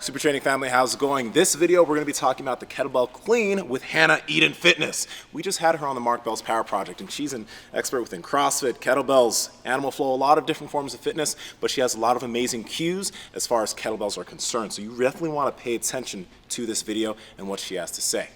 Super Training family, how's it going? This video, we're going to be talking about the Kettlebell Clean with Hannah Eden Fitness. We just had her on the Mark Bell's Power Project, and she's an expert within CrossFit, kettlebells, animal flow, a lot of different forms of fitness, but she has a lot of amazing cues as far as kettlebells are concerned. So you definitely want to pay attention to this video and what she has to say.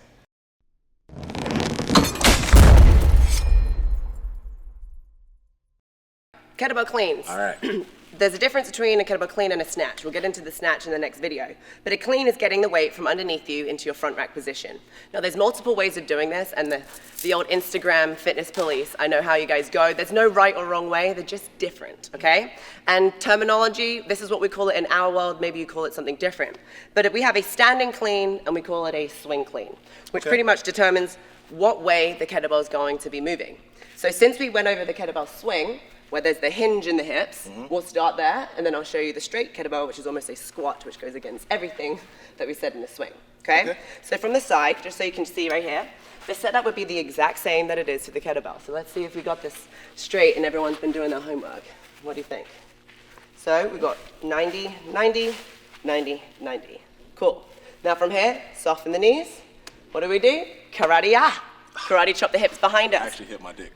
Kettlebell cleans. All right. There's a difference between a kettlebell clean and a snatch. We'll get into the snatch in the next video. But a clean is getting the weight from underneath you into your front rack position. Now there's multiple ways of doing this, and the old Instagram fitness police, I know how you guys go. There's no right or wrong way, they're just different, okay? And terminology, this is what we call it in our world, maybe you call it something different. But if we have a standing clean and we call it a swing clean, which pretty much determines what way the kettlebell is going to be moving. So since we went over the kettlebell swing, where there's the hinge in the hips, we'll start there, and then I'll show you the straight kettlebell, which is almost a squat, which goes against everything that we said in the swing, okay? So from the side, just so you can see right here, the setup would be the exact same that it is to the kettlebell. So let's see if we got this straight and everyone's been doing their homework. What do you think? So we've got 90, 90, 90, 90. Cool. Now from here, soften the knees. What do? Karate-ah. Karate chop the hips behind us. I actually hit my dick.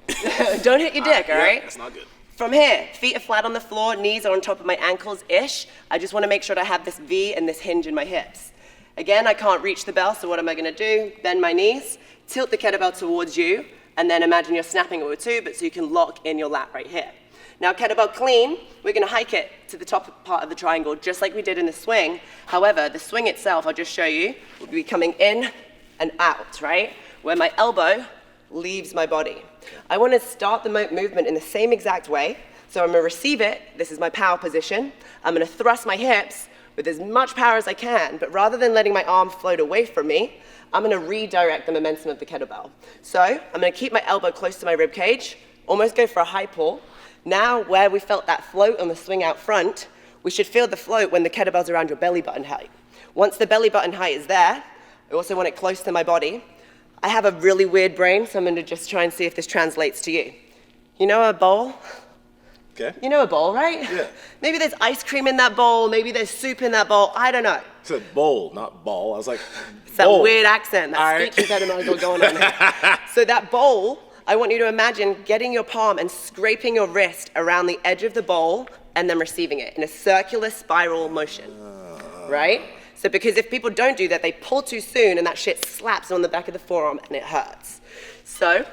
Don't hit your dick, all right? That's not good. From here, feet are flat on the floor, knees are on top of my ankles-ish. I just want to make sure that I have this V and this hinge in my hips. Again, I can't reach the bell, so what am I going to do? Bend my knees, tilt the kettlebell towards you, and then imagine you're snapping it with two, but so you can lock in your lat right here. Now, kettlebell clean, we're going to hike it to the top part of the triangle, just like we did in the swing. However, the swing itself, I'll just show you, will be coming in and out, right? Where my elbow leaves my body. I want to start the movement in the same exact way. So I'm going to receive it. This is my power position. I'm going to thrust my hips with as much power as I can, but rather than letting my arm float away from me, I'm going to redirect the momentum of the kettlebell. So I'm going to keep my elbow close to my rib cage, almost go for a high pull. Now, where we felt that float on the swing out front, we should feel the float when the kettlebell's around your belly button height. Once the belly button height is there, I also want it close to my body. I have a really weird brain, so I'm going to just try and see if this translates to you. You know a bowl? Okay. You know a bowl, right? Yeah. Maybe there's ice cream in that bowl, maybe there's soup in that bowl, I don't know. You said bowl, not ball. I was like, It's bowl. that weird accent, that speech impediment going on here. So that bowl, I want you to imagine getting your palm and scraping your wrist around the edge of the bowl and then receiving it in a circular spiral motion, right? So because if people don't do that, they pull too soon and that shit slaps on the back of the forearm and it hurts. So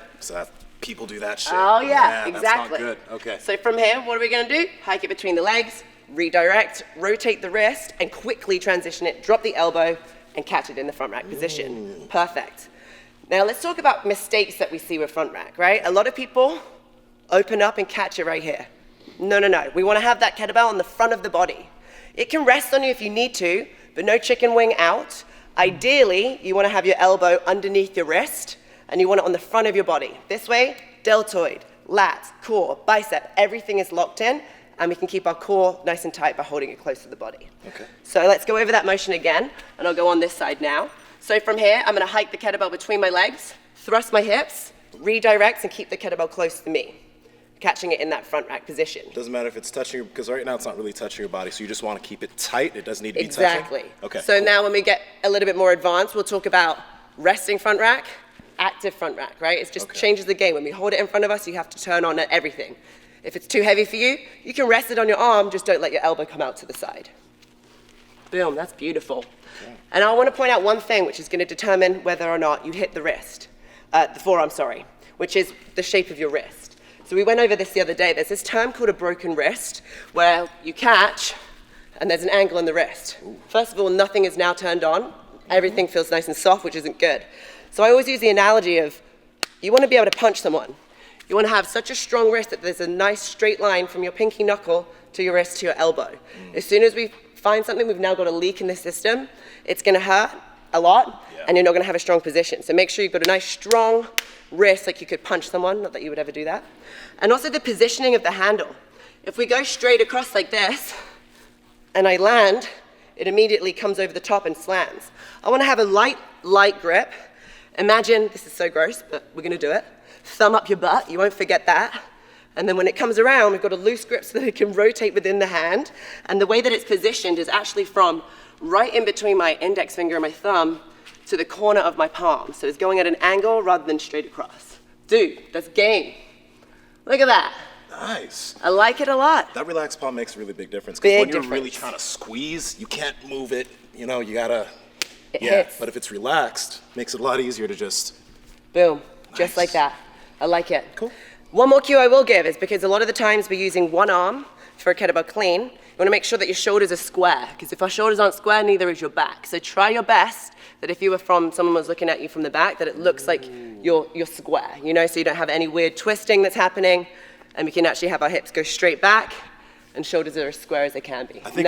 People do that shit. Oh yeah, exactly. That's not good. Okay. So from here, what are we gonna do? Hike it between the legs, redirect, rotate the wrist, and quickly transition it, drop the elbow, and catch it in the front rack position. Perfect. Now let's talk about mistakes that we see with front rack, right? A lot of people open up and catch it right here. No. We wanna have that kettlebell on the front of the body. It can rest on you if you need to, but no chicken wing out. Ideally, you want to have your elbow underneath your wrist, and you want it on the front of your body. This way, deltoid, lats, core, bicep, everything is locked in, and we can keep our core nice and tight by holding it close to the body. Okay. So let's go over that motion again, and I'll go on this side now. So from here, I'm going to hike the kettlebell between my legs, thrust my hips, redirect, and keep the kettlebell close to me, catching it in that front rack position. Doesn't matter if it's touching you, because right now it's not really touching your body, so you just want to keep it tight. It doesn't need to be touching. Exactly. Okay. So now when we get a little bit more advanced, we'll talk about resting front rack, active front rack, right? It just changes the game. When we hold it in front of us, you have to turn on everything. If it's too heavy for you, you can rest it on your arm, just don't let your elbow come out to the side. Boom, that's beautiful. Okay. And I want to point out one thing, which is going to determine whether or not you hit the wrist, the forearm, sorry, which is the shape of your wrist. So we went over this the other day. There's this term called a broken wrist, where you catch, and there's an angle in the wrist. First of all, nothing is now turned on. Everything feels nice and soft, which isn't good. So I always use the analogy of, you want to be able to punch someone. You want to have such a strong wrist that there's a nice straight line from your pinky knuckle to your wrist to your elbow. As soon as we find something, we've now got a leak in the system, it's going to hurt a lot, and you're not going to have a strong position. So make sure you've got a nice strong wrist, like you could punch someone, not that you would ever do that. And also the positioning of the handle. If we go straight across like this, and I land, it immediately comes over the top and slams. I want to have a light grip. Imagine, this is so gross, but we're going to do it. Thumb up your butt, you won't forget that. And then when it comes around, we've got a loose grip so that it can rotate within the hand. And the way that it's positioned is actually from right in between my index finger and my thumb to the corner of my palm. So it's going at an angle rather than straight across. Dude, that's game. Look at that. Nice. I like it a lot. That relaxed palm makes a really big difference. Because when you're Difference. really trying to squeeze, you can't move it. You know, you gotta. It Yeah. hits. But if it's relaxed, makes it a lot easier to just. Boom, just Nice. like that. I like it. Cool. One more cue I will give is because a lot of the times we're using one arm for a kettlebell clean, you want to make sure that your shoulders are square, because if our shoulders aren't square, neither is your back. So try your best that if you were someone was looking at you from the back, that it looks like you're square, you know, so you don't have any weird twisting that's happening, and we can actually have our hips go straight back and shoulders are as square as they can be. I think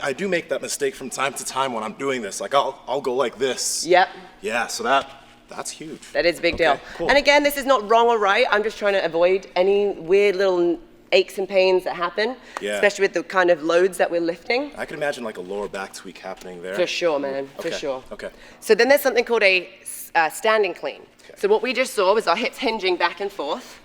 I do make that mistake from time to time when I'm doing this. Like I'll go like this. Yep. Yeah, so that's huge. That is a big deal. Cool. And again, this is not wrong or right. I'm just trying to avoid any weird little aches and pains that happen, Yeah. especially with the kind of loads that we're lifting. I can imagine like a lower back tweak happening there. For sure, man, for Okay, sure. okay. So then there's something called a standing clean. So what we just saw was our hips hinging back and forth.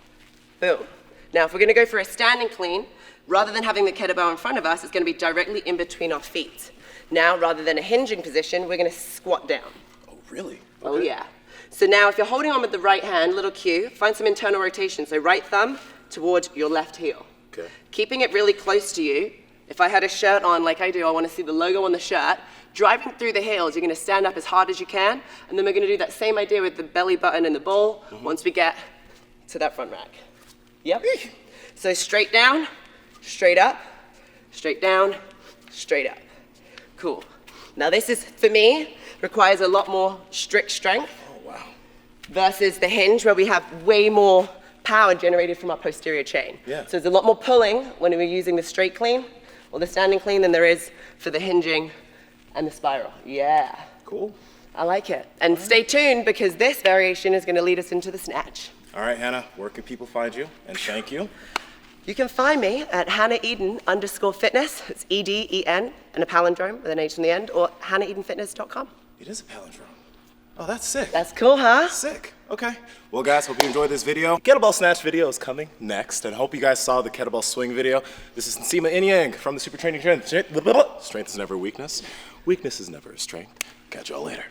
Boom. Now, if we're gonna go for a standing clean, rather than having the kettlebell in front of us, it's gonna be directly in between our feet. Now, rather than a hinging position, we're gonna squat down. Oh, really? Oh yeah. So now if you're holding on with the right hand, little cue, find some internal rotation. So right thumb towards your left heel. Okay. Keeping it really close to you. If I had a shirt on like I do, I want to see the logo on the shirt. Driving through the heels, you're going to stand up as hard as you can, and then we're going to do that same idea with the belly button and the ball once we get to that front rack. Yep. So straight down, straight up, straight down, straight up. Cool. Now this is, for me, requires a lot more strict strength. Wow. Versus the hinge where we have way more power generated from our posterior chain. Yeah. So there's a lot more pulling when we're using the straight clean or the standing clean than there is for the hinging and the spiral. Yeah. Cool. I like it. And stay tuned because this variation is going to lead us into the snatch. All right, Hannah, where can people find you? And thank you. You can find me at HannahEden_fitness. It's EDEN and a palindrome with an H in the end, or HannahEdenFitness.com. It is a palindrome. Oh, that's sick. That's cool, huh? Sick. Okay. Well, guys, hope you enjoyed this video. Kettlebell snatch video is coming next, and hope you guys saw the kettlebell swing video. This is Nsima Inyang from the Super Training Trend. Strength is never weakness. Weakness is never a strength. Catch y'all later.